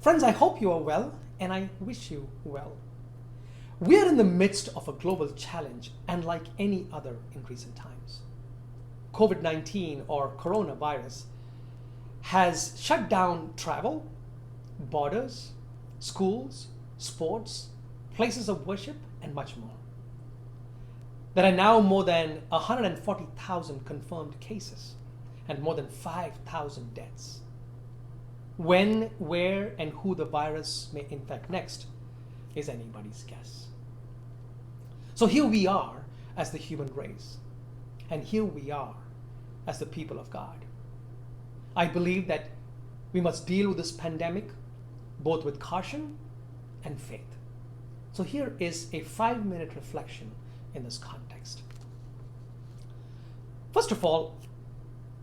Friends, I hope you are well, and I wish you well. We are in the midst of a global challenge, unlike any other in recent times. COVID-19 or coronavirus has shut down travel, borders, schools, sports, places of worship, and much more. There are now more than 140,000 confirmed cases and more than 5,000 deaths. When, where, and who the virus may infect next is anybody's guess. So here we are as the human race, and here we are as the people of God. I believe that we must deal with this pandemic both with caution and faith. So here is a 5-minute reflection in this context. First of all,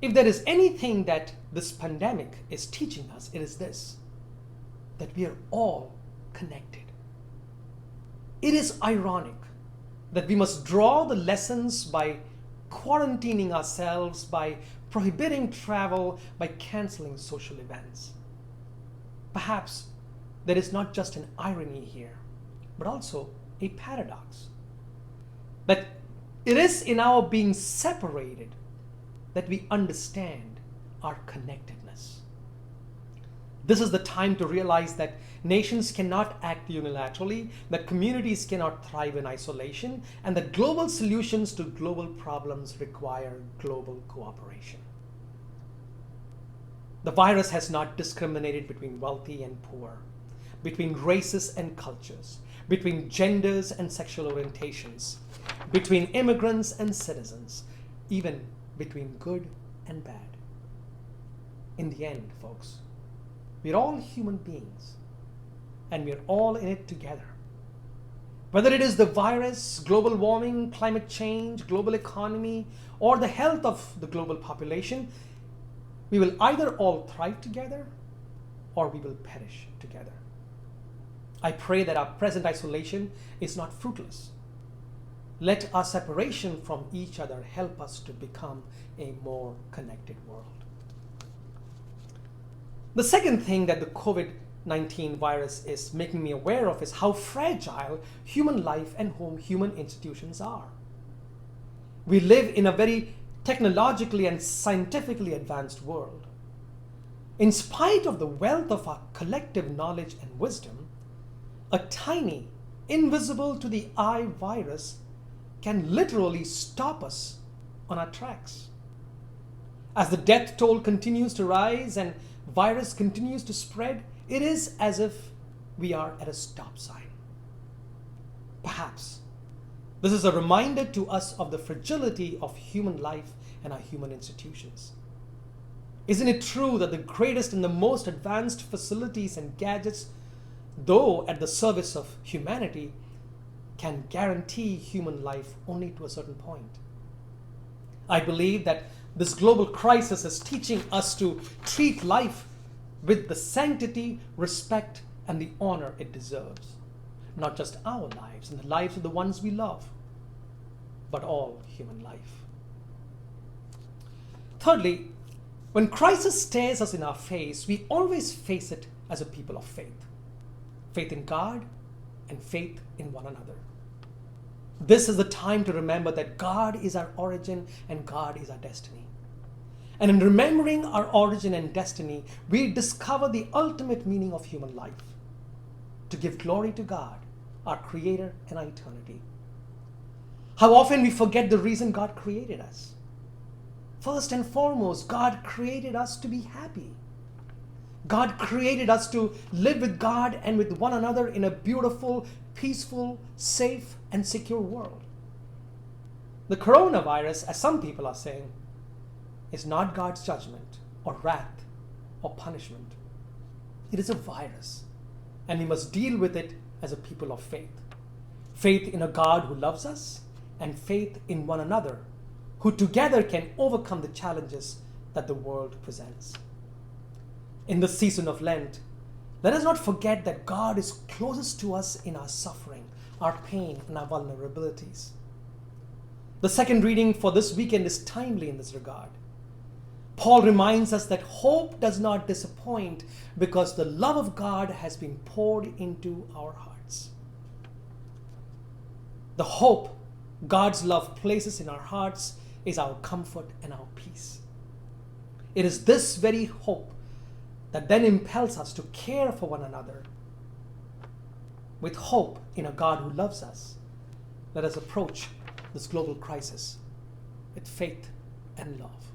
if there is anything that this pandemic is teaching us, it is this, that we are all connected. It is ironic that we must draw the lessons by quarantining ourselves, by prohibiting travel, by canceling social events. Perhaps there is not just an irony here, but also a paradox. That it is in our being separated that we understand our connectedness. This is the time to realize that nations cannot act unilaterally, that communities cannot thrive in isolation, and that global solutions to global problems require global cooperation. The virus has not discriminated between wealthy and poor, between races and cultures, between genders and sexual orientations, between immigrants and citizens, even between good and bad. In the end, folks, we're all human beings, and we're all in it together. Whether it is the virus, global warming, climate change, global economy, or the health of the global population, we will either all thrive together or we will perish together. I pray that our present isolation is not fruitless. Let our separation from each other help us to become a more connected world. The second thing that the COVID-19 virus is making me aware of is how fragile human life and human institutions are. We live in a very technologically and scientifically advanced world. In spite of the wealth of our collective knowledge and wisdom, a tiny, invisible to the eye virus can literally stop us on our tracks. As the death toll continues to rise and virus continues to spread, it is as if we are at a stop sign. Perhaps this is a reminder to us of the fragility of human life and our human institutions. Isn't it true that the greatest and the most advanced facilities and gadgets, though at the service of humanity, can guarantee human life only to a certain point? I believe that this global crisis is teaching us to treat life with the sanctity, respect, and the honor it deserves. Not just our lives and the lives of the ones we love, but all human life. Thirdly, when crisis stares us in our face, we always face it as a people of faith. Faith in God and faith in one another. This is the time to remember that God is our origin and God is our destiny. And in remembering our origin and destiny, we discover the ultimate meaning of human life: to give glory to God, our Creator and our eternity. How often we forget the reason God created us. First and foremost, God created us to be happy. God created us to live with God and with one another in a beautiful, peaceful, safe, and secure world. The coronavirus, as some people are saying, is not God's judgment or wrath or punishment. It is a virus, and we must deal with it as a people of faith. Faith in a God who loves us, and faith in one another, who together can overcome the challenges that the world presents. In the season of Lent, let us not forget that God is closest to us in our suffering, our pain, and our vulnerabilities. The second reading for this weekend is timely in this regard. Paul reminds us that hope does not disappoint because the love of God has been poured into our hearts. The hope God's love places in our hearts is our comfort and our peace. It is this very hope that then impels us to care for one another. With hope in a God who loves us, let us approach this global crisis with faith and love.